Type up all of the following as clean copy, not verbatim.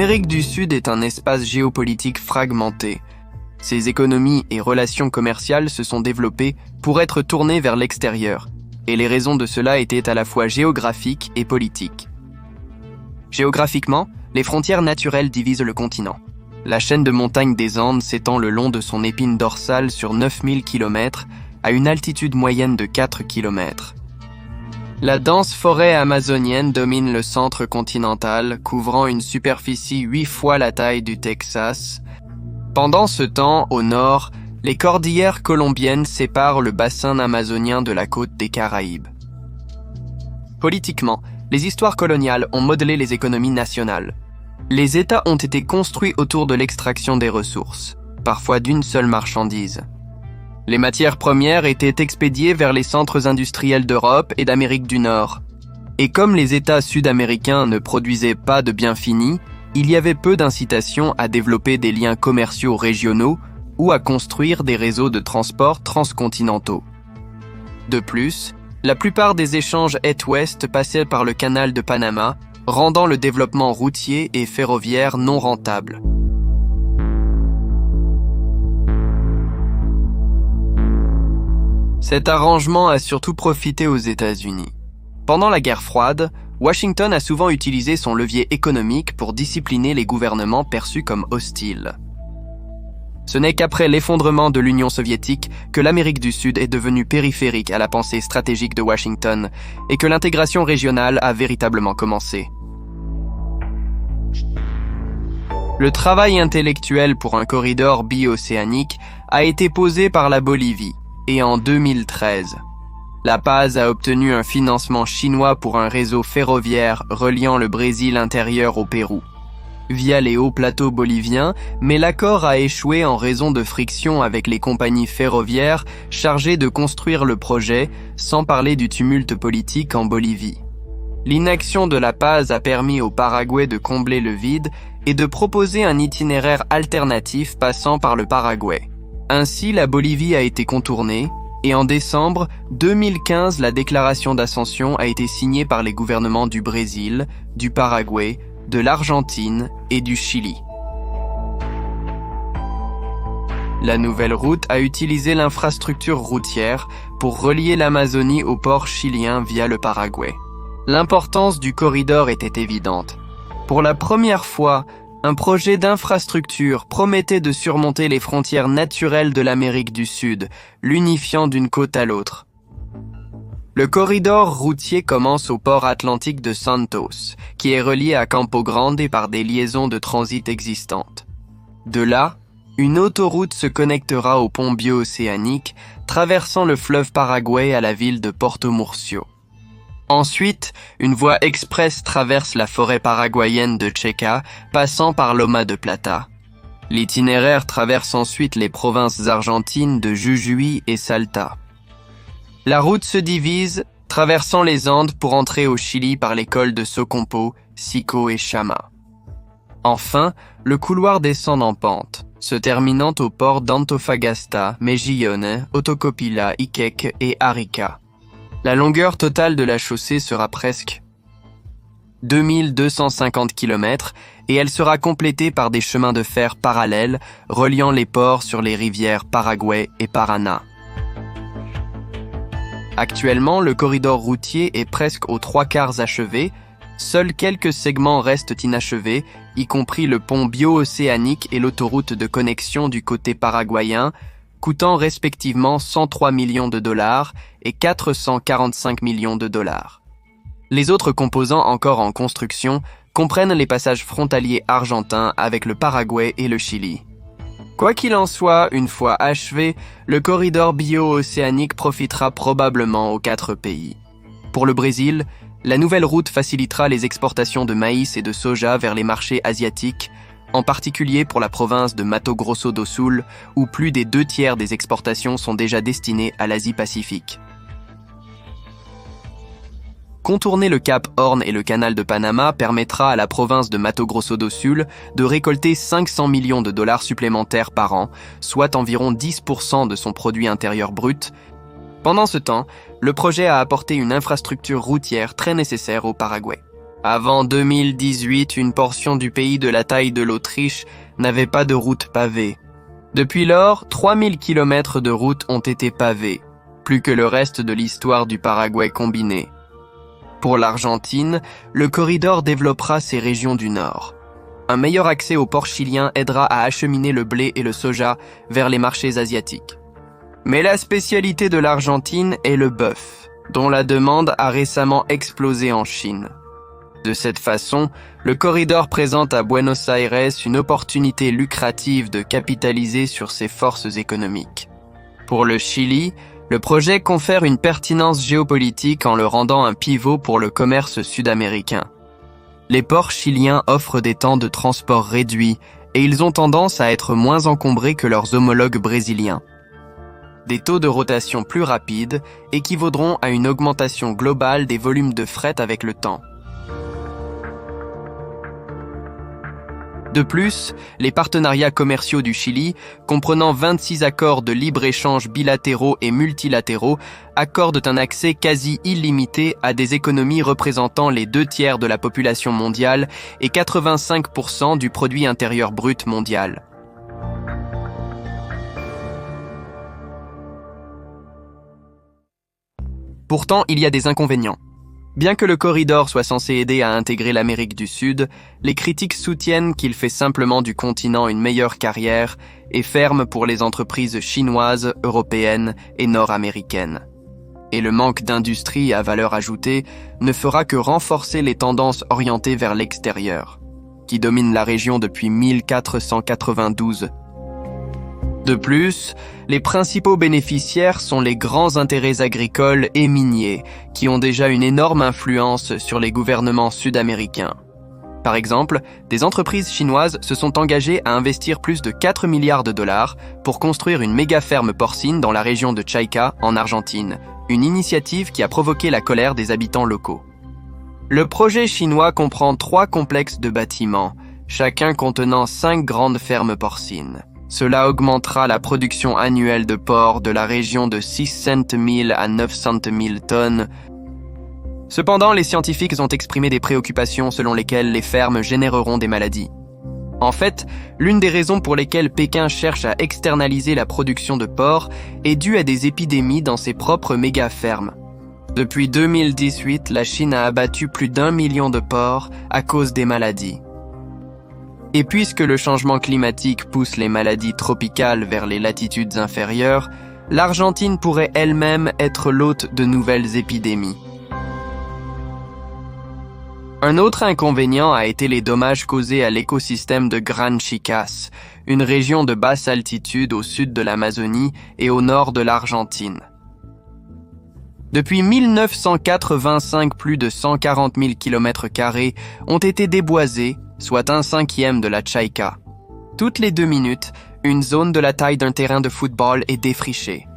L'Amérique du Sud est un espace géopolitique fragmenté. Ses économies et relations commerciales se sont développées pour être tournées vers l'extérieur, et les raisons de cela étaient à la fois géographiques et politiques. Géographiquement, les frontières naturelles divisent le continent. La chaîne de montagnes des Andes s'étend le long de son épine dorsale sur 9000 km à une altitude moyenne de 4 km. La dense forêt amazonienne domine le centre continental, couvrant une superficie 8 fois la taille du Texas. Pendant ce temps, au nord, les cordillères colombiennes séparent le bassin amazonien de la côte des Caraïbes. Politiquement, les histoires coloniales ont modelé les économies nationales. Les États ont été construits autour de l'extraction des ressources, parfois d'une seule marchandise. Les matières premières étaient expédiées vers les centres industriels d'Europe et d'Amérique du Nord. Et comme les États sud-américains ne produisaient pas de biens finis, il y avait peu d'incitation à développer des liens commerciaux régionaux ou à construire des réseaux de transport transcontinentaux. De plus, la plupart des échanges Est-Ouest passaient par le canal de Panama, rendant le développement routier et ferroviaire non rentable. Cet arrangement a surtout profité aux États-Unis. Pendant la guerre froide, Washington a souvent utilisé son levier économique pour discipliner les gouvernements perçus comme hostiles. Ce n'est qu'après l'effondrement de l'Union soviétique que l'Amérique du Sud est devenue périphérique à la pensée stratégique de Washington et que l'intégration régionale a véritablement commencé. Le travail intellectuel pour un corridor bi-océanique a été posé par la Bolivie, et en 2013, La Paz a obtenu un financement chinois pour un réseau ferroviaire reliant le Brésil intérieur au Pérou, via les hauts plateaux boliviens, mais l'accord a échoué en raison de frictions avec les compagnies ferroviaires chargées de construire le projet, sans parler du tumulte politique en Bolivie. L'inaction de La Paz a permis au Paraguay de combler le vide et de proposer un itinéraire alternatif passant par le Paraguay. Ainsi, la Bolivie a été contournée, et en décembre 2015, la déclaration d'ascension a été signée par les gouvernements du Brésil, du Paraguay, de l'Argentine et du Chili. La nouvelle route a utilisé l'infrastructure routière pour relier l'Amazonie au port chilien via le Paraguay. L'importance du corridor était évidente. Pour la première fois, un projet d'infrastructure promettait de surmonter les frontières naturelles de l'Amérique du Sud, l'unifiant d'une côte à l'autre. Le corridor routier commence au port atlantique de Santos, qui est relié à Campo Grande par des liaisons de transit existantes. De là, une autoroute se connectera au pont bio-océanique, traversant le fleuve Paraguay à la ville de Porto Murcio. Ensuite, une voie express traverse la forêt paraguayenne de Checa, passant par Loma de Plata. L'itinéraire traverse ensuite les provinces argentines de Jujuy et Salta. La route se divise, traversant les Andes pour entrer au Chili par les cols de Socompo, Sico et Chama. Enfin, le couloir descend en pente, se terminant au port d'Antofagasta, Mejillón, Otocopila, Iquique et Arica. La longueur totale de la chaussée sera presque 2250 km et elle sera complétée par des chemins de fer parallèles reliant les ports sur les rivières Paraguay et Paraná. Actuellement, le corridor routier est presque aux 3/4 achevé. Seuls quelques segments restent inachevés, y compris le pont bio-océanique et l'autoroute de connexion du côté paraguayen, coûtant respectivement 103 millions de dollars et 445 millions de dollars. Les autres composants encore en construction comprennent les passages frontaliers argentins avec le Paraguay et le Chili. Quoi qu'il en soit, une fois achevé, le corridor bio-océanique profitera probablement aux 4 pays. Pour le Brésil, la nouvelle route facilitera les exportations de maïs et de soja vers les marchés asiatiques, en particulier pour la province de Mato Grosso do Sul, où plus des 2/3 des exportations sont déjà destinées à l'Asie-Pacifique. Contourner le cap Horn et le canal de Panama permettra à la province de Mato Grosso do Sul de récolter 500 millions de dollars supplémentaires par an, soit environ 10% de son produit intérieur brut. Pendant ce temps, le projet a apporté une infrastructure routière très nécessaire au Paraguay. Avant 2018, une portion du pays de la taille de l'Autriche n'avait pas de route pavée. Depuis lors, 3000 km de routes ont été pavées, plus que le reste de l'histoire du Paraguay combiné. Pour l'Argentine, le corridor développera ses régions du nord. Un meilleur accès aux ports chiliens aidera à acheminer le blé et le soja vers les marchés asiatiques. Mais la spécialité de l'Argentine est le bœuf, dont la demande a récemment explosé en Chine. De cette façon, le corridor présente à Buenos Aires une opportunité lucrative de capitaliser sur ses forces économiques. Pour le Chili, le projet confère une pertinence géopolitique en le rendant un pivot pour le commerce sud-américain. Les ports chiliens offrent des temps de transport réduits et ils ont tendance à être moins encombrés que leurs homologues brésiliens. Des taux de rotation plus rapides équivaudront à une augmentation globale des volumes de fret avec le temps. De plus, les partenariats commerciaux du Chili, comprenant 26 accords de libre-échange bilatéraux et multilatéraux, accordent un accès quasi illimité à des économies représentant les 2/3 de la population mondiale et 85% du produit intérieur brut mondial. Pourtant, il y a des inconvénients. Bien que le corridor soit censé aider à intégrer l'Amérique du Sud, les critiques soutiennent qu'il fait simplement du continent une meilleure carrière et ferme pour les entreprises chinoises, européennes et nord-américaines. Et le manque d'industrie à valeur ajoutée ne fera que renforcer les tendances orientées vers l'extérieur, qui dominent la région depuis 1492. De plus, les principaux bénéficiaires sont les grands intérêts agricoles et miniers, qui ont déjà une énorme influence sur les gouvernements sud-américains. Par exemple, des entreprises chinoises se sont engagées à investir plus de 4 milliards de dollars pour construire une méga-ferme porcine dans la région de Chaika, en Argentine, une initiative qui a provoqué la colère des habitants locaux. Le projet chinois comprend 3 complexes de bâtiments, chacun contenant 5 grandes fermes porcines. Cela augmentera la production annuelle de porc de la région de 600 000 à 900 000 tonnes. Cependant, les scientifiques ont exprimé des préoccupations selon lesquelles les fermes généreront des maladies. En fait, l'une des raisons pour lesquelles Pékin cherche à externaliser la production de porc est due à des épidémies dans ses propres méga-fermes. Depuis 2018, la Chine a abattu plus d'1 million de porcs à cause des maladies. Et puisque le changement climatique pousse les maladies tropicales vers les latitudes inférieures, l'Argentine pourrait elle-même être l'hôte de nouvelles épidémies. Un autre inconvénient a été les dommages causés à l'écosystème de Gran Chicas, une région de basse altitude au sud de l'Amazonie et au nord de l'Argentine. Depuis 1985, plus de 140 000 km² ont été déboisés, soit 1/5 de la Chaika. Toutes les 2 minutes, une zone de la taille d'un terrain de football est défrichée.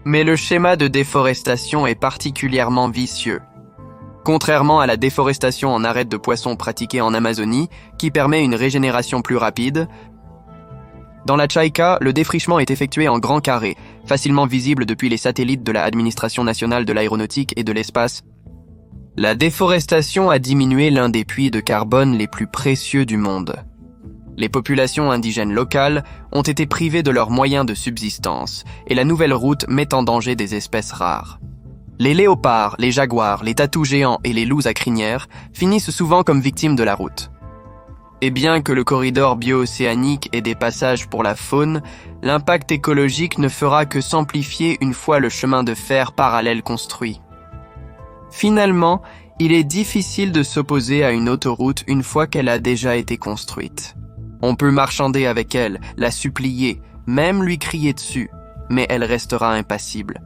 Mais le schéma de déforestation est particulièrement vicieux. Contrairement à la déforestation en arête de poissons pratiquée en Amazonie, qui permet une régénération plus rapide, dans la Chaika, le défrichement est effectué en grand carré, facilement visible depuis les satellites de la Administration nationale de l'aéronautique et de l'espace. La déforestation a diminué l'un des puits de carbone les plus précieux du monde. Les populations indigènes locales ont été privées de leurs moyens de subsistance et la nouvelle route met en danger des espèces rares. Les léopards, les jaguars, les tatous géants et les loups à crinière finissent souvent comme victimes de la route. Et bien que le corridor bio-océanique ait des passages pour la faune, l'impact écologique ne fera que s'amplifier une fois le chemin de fer parallèle construit. Finalement, il est difficile de s'opposer à une autoroute une fois qu'elle a déjà été construite. On peut marchander avec elle, la supplier, même lui crier dessus, mais elle restera impassible.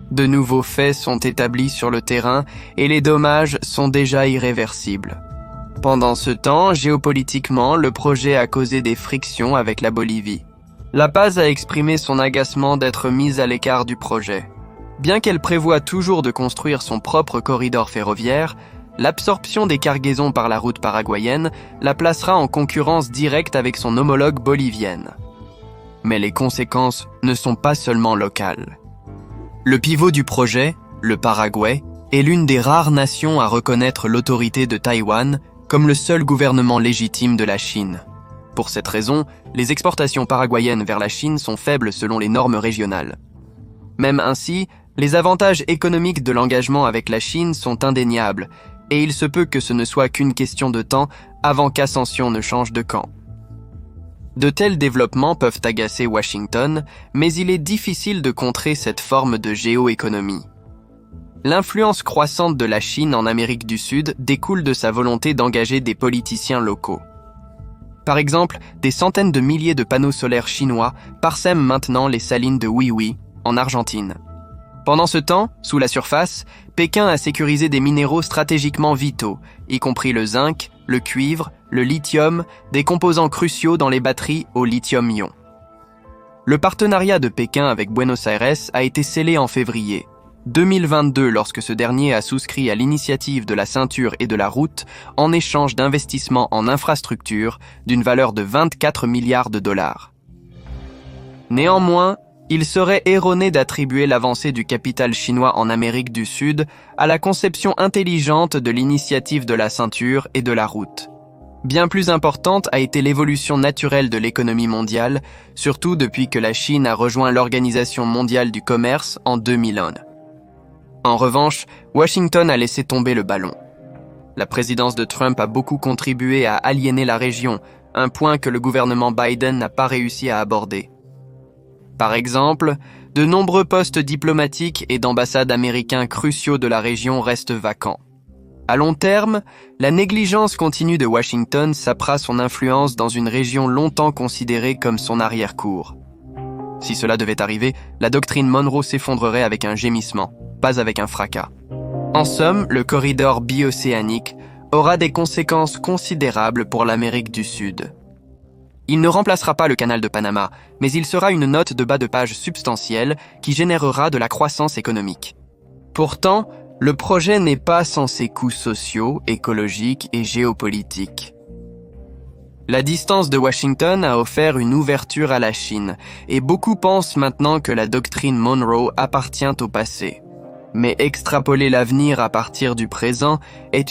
De nouveaux faits sont établis sur le terrain et les dommages sont déjà irréversibles. Pendant ce temps, géopolitiquement, le projet a causé des frictions avec la Bolivie. La Paz a exprimé son agacement d'être mise à l'écart du projet. Bien qu'elle prévoie toujours de construire son propre corridor ferroviaire, l'absorption des cargaisons par la route paraguayenne la placera en concurrence directe avec son homologue bolivienne. Mais les conséquences ne sont pas seulement locales. Le pivot du projet, le Paraguay, est l'une des rares nations à reconnaître l'autorité de Taïwan, comme le seul gouvernement légitime de la Chine. Pour cette raison, les exportations paraguayennes vers la Chine sont faibles selon les normes régionales. Même ainsi, les avantages économiques de l'engagement avec la Chine sont indéniables, et il se peut que ce ne soit qu'une question de temps avant qu'Ascension ne change de camp. De tels développements peuvent agacer Washington, mais il est difficile de contrer cette forme de géoéconomie. L'influence croissante de la Chine en Amérique du Sud découle de sa volonté d'engager des politiciens locaux. Par exemple, des centaines de milliers de panneaux solaires chinois parsèment maintenant les salines de Huihui, en Argentine. Pendant ce temps, sous la surface, Pékin a sécurisé des minéraux stratégiquement vitaux, y compris le zinc, le cuivre, le lithium, des composants cruciaux dans les batteries au lithium-ion. Le partenariat de Pékin avec Buenos Aires a été scellé en février 2022 lorsque ce dernier a souscrit à l'initiative de la ceinture et de la route en échange d'investissements en infrastructures d'une valeur de 24 milliards de dollars. Néanmoins, il serait erroné d'attribuer l'avancée du capital chinois en Amérique du Sud à la conception intelligente de l'initiative de la ceinture et de la route. Bien plus importante a été l'évolution naturelle de l'économie mondiale, surtout depuis que la Chine a rejoint l'Organisation mondiale du commerce en 2001. En revanche, Washington a laissé tomber le ballon. La présidence de Trump a beaucoup contribué à aliéner la région, un point que le gouvernement Biden n'a pas réussi à aborder. Par exemple, de nombreux postes diplomatiques et d'ambassades américains cruciaux de la région restent vacants. À long terme, la négligence continue de Washington sapera son influence dans une région longtemps considérée comme son arrière-cour. Si cela devait arriver, la doctrine Monroe s'effondrerait avec un gémissement, pas avec un fracas. En somme, le corridor bi-océanique aura des conséquences considérables pour l'Amérique du Sud. Il ne remplacera pas le canal de Panama, mais il sera une note de bas de page substantielle qui générera de la croissance économique. Pourtant, le projet n'est pas sans ses coûts sociaux, écologiques et géopolitiques. La distance de Washington a offert une ouverture à la Chine, et beaucoup pensent maintenant que la doctrine Monroe appartient au passé. Mais extrapoler l'avenir à partir du présent est